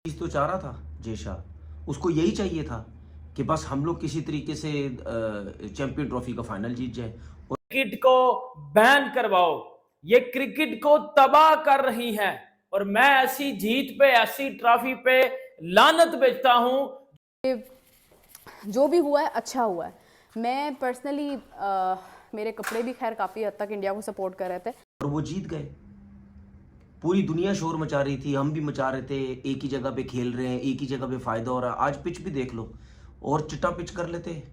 चीज तो चाह रहा था जय शाह, उसको यही चाहिए था कि बस हम लोग किसी तरीके से चैंपियन ट्रॉफी का फाइनल जीत जाए। क्रिकेट को बैन करवाओ, ये क्रिकेट को तबाह कर रही है। और मैं ऐसी जीत पे, ऐसी ट्रॉफी पे लानत भेजता हूं। जो भी हुआ है अच्छा हुआ है। मैं पर्सनली मेरे कपड़े भी खैर काफ़ी हद तक इंडिया को सपोर्ट कर रहे थे और वो जीत गए। पूरी दुनिया शोर मचा रही थी, हम भी मचा रहे थे, एक ही जगह पे खेल रहे हैं, एक ही जगह पे फायदा हो रहा है। आज पिच भी देख लो, और चिट्टा पिच कर लेते,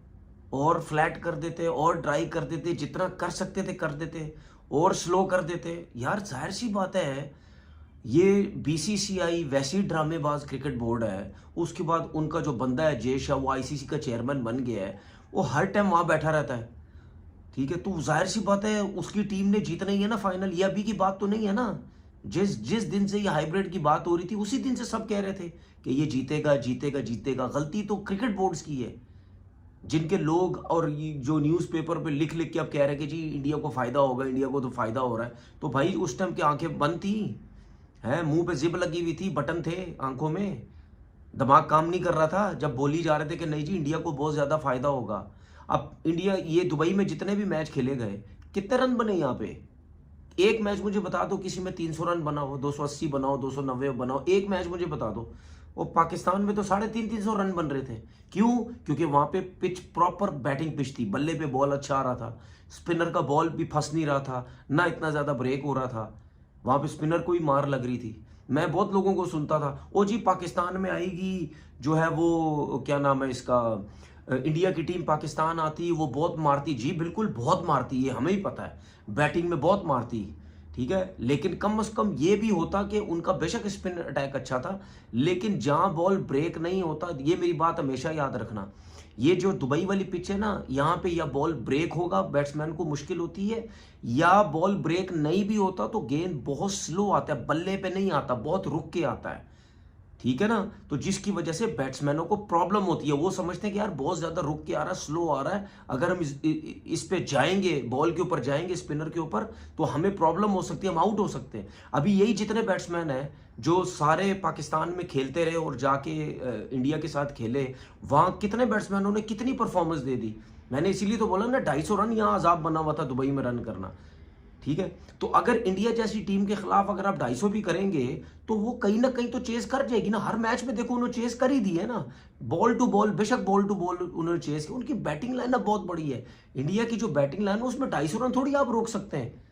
और फ्लैट कर देते, और ड्राई कर देते, जितना कर सकते थे कर देते, और स्लो कर देते। यार जाहिर सी बात है, ये बीसीसीआई वैसी ड्रामेबाज क्रिकेट बोर्ड है। उसके बाद उनका जो बंदा है जय शाह, वो आईसीसी का चेयरमैन बन गया है, वो हर टाइम वहां बैठा रहता है। ठीक है, तो जाहिर सी बात है उसकी टीम ने जीतना ही है ना फाइनल। ये अभी की बात तो नहीं है ना। जिस जिस दिन से ये हाइब्रिड की बात हो रही थी, उसी दिन से सब कह रहे थे कि ये जीतेगा जीतेगा जीतेगा। गलती तो क्रिकेट बोर्ड्स की है, जिनके लोग और ये जो न्यूज़पेपर पे लिख लिख के अब कह रहे हैं कि जी इंडिया को फायदा होगा, इंडिया को तो फायदा हो रहा है। तो भाई उस टाइम की आंखें बंद थी, है मुंह पे जिप लगी हुई थी, बटन थे आंखों में, दिमाग काम नहीं कर रहा था जब बोली जा रहे थे कि नहीं जी इंडिया को बहुत ज्यादा फायदा होगा। अब इंडिया, ये दुबई में जितने भी मैच खेले गए, कितने रन बने यहाँ पे? एक मैच मुझे बता दो किसी में 300 रन बना हो, 280 बनाओ, 290 बनाओ, एक मैच मुझे बता दो। और पाकिस्तान में तो 350 रन बन रहे थे। क्यों? क्योंकि वहां पे पिच प्रॉपर बैटिंग पिच थी, बल्ले पे बॉल अच्छा आ रहा था, स्पिनर का बॉल भी फंस नहीं रहा था, ना इतना ज्यादा ब्रेक हो रहा था, वहां पे स्पिनर को ही मार लग रही थी। मैं बहुत लोगों को सुनता था, ओ जी पाकिस्तान में आएगी जो है वो क्या नाम है इसका, इंडिया की टीम पाकिस्तान आती, वो बहुत मारती। जी बिल्कुल बहुत मारती है, हमें ही पता है, बैटिंग में बहुत मारती। ठीक है, लेकिन कम से कम ये भी होता कि उनका बेशक स्पिन अटैक अच्छा था, लेकिन जहां बॉल ब्रेक नहीं होता, ये मेरी बात हमेशा याद रखना, ये जो दुबई वाली पिच है ना, यहाँ पे या बॉल ब्रेक होगा, बैट्समैन को मुश्किल होती है, या बॉल ब्रेक नहीं भी होता तो गेंद बहुत स्लो आता है, बल्ले पे नहीं आता, बहुत रुक के आता है। ठीक है ना, तो जिसकी वजह से बैट्समैनों को प्रॉब्लम होती है। वो समझते हैं कि यार बहुत ज्यादा रुक के आ रहा है, स्लो आ रहा है, अगर हम इस पे जाएंगे, बॉल के ऊपर जाएंगे, स्पिनर के ऊपर, तो हमें प्रॉब्लम हो सकती है, हम आउट हो सकते हैं। अभी यही जितने बैट्समैन हैं जो सारे पाकिस्तान में खेलते रहे और जाके इंडिया के साथ खेले, वहां कितने बैट्समैनों ने कितनी परफॉर्मेंस दे दी। मैंने इसीलिए तो बोला ना, 250 रन यहाँ अजाब बना हुआ था दुबई में रन करना। ठीक है, तो अगर इंडिया जैसी टीम के खिलाफ अगर आप 250 भी करेंगे, तो वो कहीं ना कहीं तो चेस कर जाएगी ना। हर मैच में देखो उन्होंने चेस कर ही दी है ना, बॉल टू बॉल, बेशक बॉल टू बॉल उन्होंने चेस की। उनकी बैटिंग लाइनअप बहुत बड़ी है। इंडिया की जो बैटिंग लाइन है उसमें 250 रन थोड़ी आप रोक सकते हैं।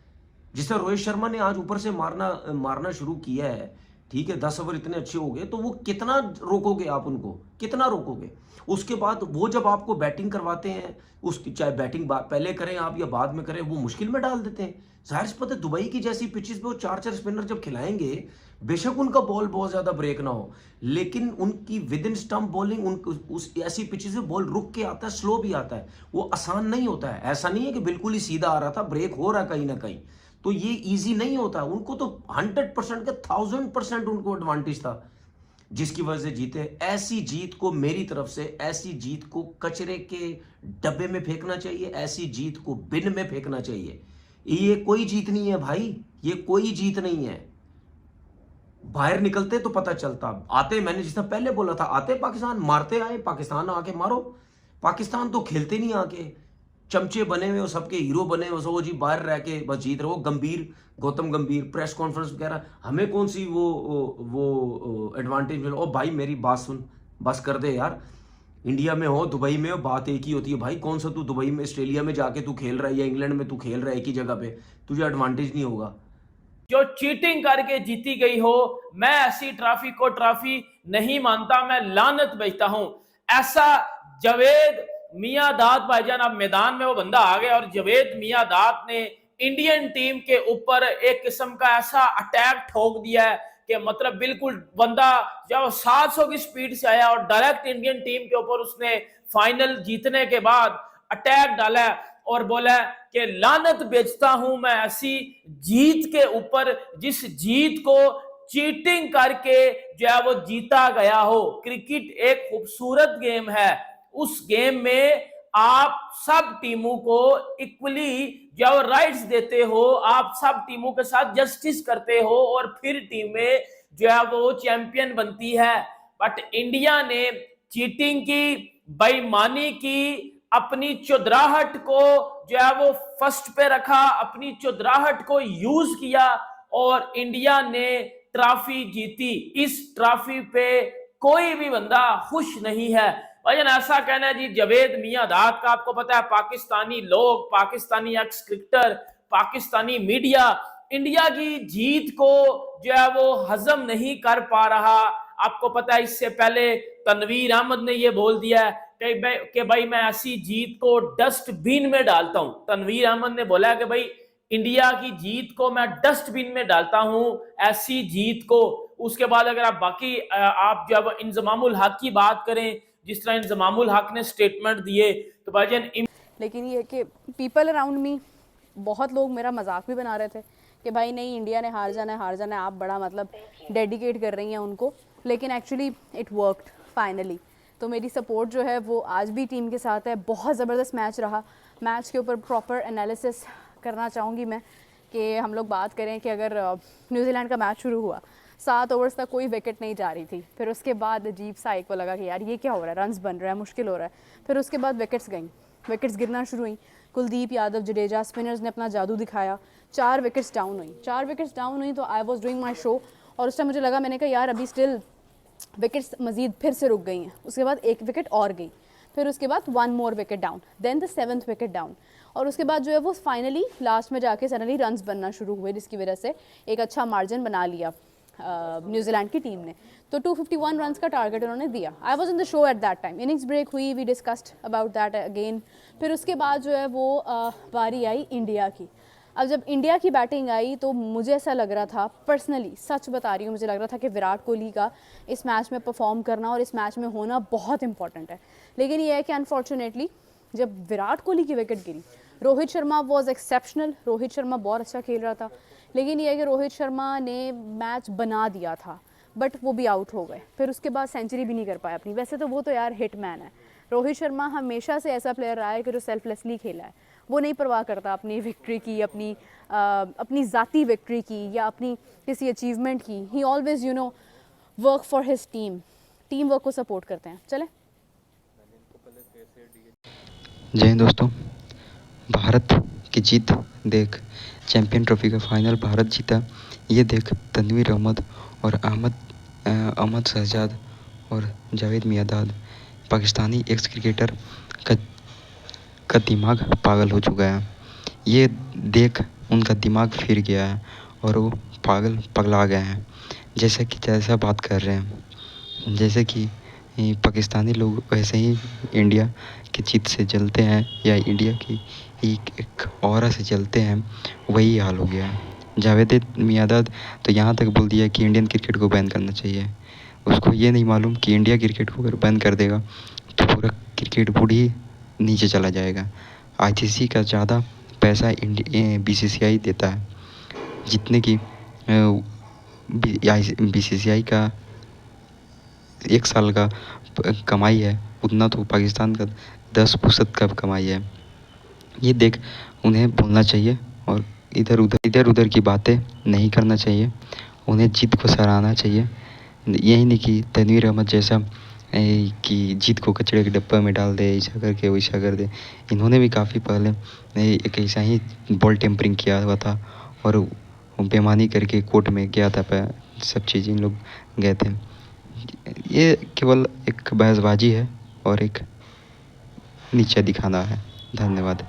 जिस तरह रोहित शर्मा ने आज ऊपर से मारना मारना शुरू किया है, ठीक है, 10 ओवर इतने अच्छे हो गए, तो वो कितना रोकोगे आप उनको, कितना रोकोगे? उसके बाद वो जब आपको बैटिंग करवाते हैं, उसकी चाहे बैटिंग पहले करें आप या बाद में करें, वो मुश्किल में डाल देते हैं। जाहिर सी बात है, दुबई की जैसी पिचेस पे वो चार चार स्पिनर जब खिलाएंगे, बेशक उनका बॉल बहुत ज्यादा ब्रेक ना हो, लेकिन उनकी विद इन स्टंप बॉलिंग, उस ऐसी पिचेस पे बॉल रुक के आता है, स्लो भी आता है, वो आसान नहीं होता है। ऐसा नहीं है कि बिल्कुल ही सीधा आ रहा था, ब्रेक हो रहा है कहीं ना कहीं, तो ये इजी नहीं होता। उनको तो 100% का 1000% उनको एडवांटेज था, जिसकी वजह से जीते। ऐसी जीत को मेरी तरफ से, ऐसी जीत को कचरे के डब्बे में फेंकना चाहिए, ऐसी जीत को बिन में फेंकना चाहिए। ये कोई जीत नहीं है भाई, ये कोई जीत नहीं है। बाहर निकलते तो पता चलता, आते, मैंने जिस तरह पहले बोला था, आते पाकिस्तान मारते आए, पाकिस्तान आके मारो। पाकिस्तान तो खेलते नहीं आके, चमचे बने हुए हो, सबके हीरो बने हुए, वो जी बाहर रह के बस जीत रहे हो। गंभीर, गौतम गंभीर प्रेस कॉन्फ्रेंस वगैरह, हमें कौन सी वो एडवांटेज मिला? ओ भाई मेरी बात सुन, बस कर दे यार। इंडिया में हो, दुबई में हो, बात एक ही होती है भाई। कौन सा तू दुबई में, ऑस्ट्रेलिया में जाके तू खेल रहा है, या इंग्लैंड में तू खेल रहा है, एक ही जगह पे, तुझे एडवांटेज नहीं होगा। जो चीटिंग करके जीती गई हो, मैं ऐसी ट्रॉफी को ट्रॉफी नहीं मानता, मैं लानत भेजता हूं। ऐसा जावेद मियांदाद भाईजान, अब मैदान में वो बंदा आ गया, और जावेद मियांदाद ने इंडियन टीम के ऊपर एक किस्म का ऐसा अटैक ठोक दिया है कि मतलब बिल्कुल बंदा जब 700 की स्पीड से आया और डायरेक्ट इंडियन टीम के ऊपर उसने फाइनल जीतने के बाद अटैक डाला है, और बोला कि लानत बेचता हूं मैं ऐसी जीत के ऊपर जिस जीत को चीटिंग करके जो है वो जीता गया हो। क्रिकेट एक खूबसूरत गेम है, उस गेम में आप सब टीमों को इक्वली जो राइट्स देते हो, आप सब टीमों के साथ जस्टिस करते हो, और फिर टीमें जो है वो चैंपियन बनती है। बट इंडिया ने चीटिंग की, बेईमानी की, अपनी चुदराहट को जो है वो फर्स्ट पे रखा, अपनी चुदराहट को यूज किया और इंडिया ने ट्रॉफी जीती। इस ट्रॉफी पे कोई भी बंदा खुश नहीं है। भाईजान ऐसा कहना है जी जावेद मियांदाद का, आपको पता है पाकिस्तानी लोग, Pakistani x cricketer, Pakistani media India की जीत को जो है वो हजम नहीं कर पा रहा। आपको पता है इससे पहले तनवीर अहमद ने ये बोल दिया है कि भाई मैं ऐसी जीत को डस्टबिन में डालता हूं। तनवीर अहमद ने बोला है कि भाई इंडिया की जीत को मैं डस्टबिन में डालता हूं, ऐसी जीत को। उसके बाद अगर आप बाकी आप जब इंजमामुल हक की बात करें, जिस तरह इंजमामुल हक ने स्टेटमेंट दिए, तो भाईजान लेकिन ये कि पीपल अराउंड मी, बहुत लोग मेरा मजाक भी बना रहे थे कि भाई नहीं इंडिया ने हार जाना है, आप बड़ा मतलब डेडिकेट कर रही हैं उनको। लेकिन एक्चुअली इट वर्कड फाइनली। तो मेरी सपोर्ट जो है वो आज भी टीम के साथ है। बहुत ज़बरदस्त मैच रहा। मैच के ऊपर प्रॉपर एनालिसिस करना चाहूँगी मैं कि हम लोग बात करें कि अगर न्यूजीलैंड का मैच शुरू हुआ 7 ओवर्स तक कोई विकेट नहीं जा रही थी। फिर उसके बाद अजीब सा एक को लगा कि यार ये क्या हो रहा है, रन्स बन रहा है, मुश्किल हो रहा है। फिर उसके बाद विकेट्स गई, विकेट्स गिरना शुरू हुई। कुलदीप यादव, जडेजा, स्पिनर्स ने अपना जादू दिखाया। 4 विकेट्स डाउन हुई तो I was doing my show और उस टाइम मुझे लगा, मैंने कहा यार अभी स्टिल विकेट्स मजीद फिर से रुक गई हैं। उसके बाद 1 विकेट और गई, फिर उसके बाद 1 more wicket down, then the 7th wicket down. और उसके बाद जो है वो फाइनली लास्ट में जाके सडनली रन्स बनना शुरू हुए, जिसकी वजह से एक अच्छा मार्जिन बना लिया न्यूजीलैंड की टीम ने। तो 251 रन्स का टारगेट उन्होंने दिया। I was in the show at that time. Innings break हुई, we discussed about that again. फिर उसके बाद जो है वो बारी आई इंडिया की। अब जब इंडिया की बैटिंग आई तो मुझे ऐसा लग रहा था, पर्सनली सच बता रही हूँ, मुझे लग रहा था कि विराट कोहली का इस मैच में परफॉर्म करना और इस मैच में होना बहुत इंपॉर्टेंट है। लेकिन ये है कि अनफॉर्चुनेटली जब विराट कोहली की wicket Giri, Rohit Sharma was exceptional, Rohit Sharma बहुत अच्छा खेल रहा था। लेकिन ये है कि रोहित शर्मा ने मैच बना दिया था बट वो भी आउट हो गए। फिर उसके बाद सेंचुरी भी नहीं कर पाया अपनी। वैसे तो वो तो यार हिटमैन है। रोहित शर्मा हमेशा से ऐसा प्लेयर रहा है कि जो सेल्फलेसली खेला है, वो नहीं परवाह करता अपनी विक्ट्री की, अपनी ज़ाती विक्ट्री की या अपनी किसी अचीवमेंट की। ही always work for his team work को सपोर्ट करते हैं। चले जय हिंद दोस्तों। भारत की जीत देख, चैंपियन ट्रॉफी का फाइनल भारत जीता, ये देख तनवीर अहमद और अहमद शहजाद और जावेद मियांदाद, पाकिस्तानी एक्स क्रिकेटर का दिमाग पागल हो चुका है। ये देख उनका दिमाग फिर गया है और वो पगला गए हैं। जैसा बात कर रहे हैं, जैसे कि पाकिस्तानी लोग वैसे ही इंडिया की जीत से जलते हैं या इंडिया की एक ऑरा से जलते हैं, वही हाल हो गया है। जावेद मियांदाद तो यहाँ तक बोल दिया कि इंडियन क्रिकेट को बैन करना चाहिए। उसको ये नहीं मालूम कि इंडिया क्रिकेट को अगर बैन कर देगा तो पूरा क्रिकेट बोर्ड ही नीचे चला जाएगा। ICC का ज़्यादा पैसा BCCI देता है, जितने की BCCI का 1 साल का कमाई है उतना तो पाकिस्तान का 10% का कमाई है। ये देख उन्हें बोलना चाहिए और इधर उधर की बातें नहीं करना चाहिए। उन्हें जीत को सराहना चाहिए। यही नहीं कि तनवीर अहमद जैसा कि जीत को कचरे के डब्बा में डाल दे, ऐसा करके वैसा कर दे। इन्होंने भी काफ़ी पहले एक ऐसा ही बॉल टेम्परिंग किया हुआ था और बेईमानी करके कोर्ट में गया था, सब चीज़ इन लोग गए थे। ये केवल एक बहसबाजी है और एक नीचा दिखाना है। धन्यवाद।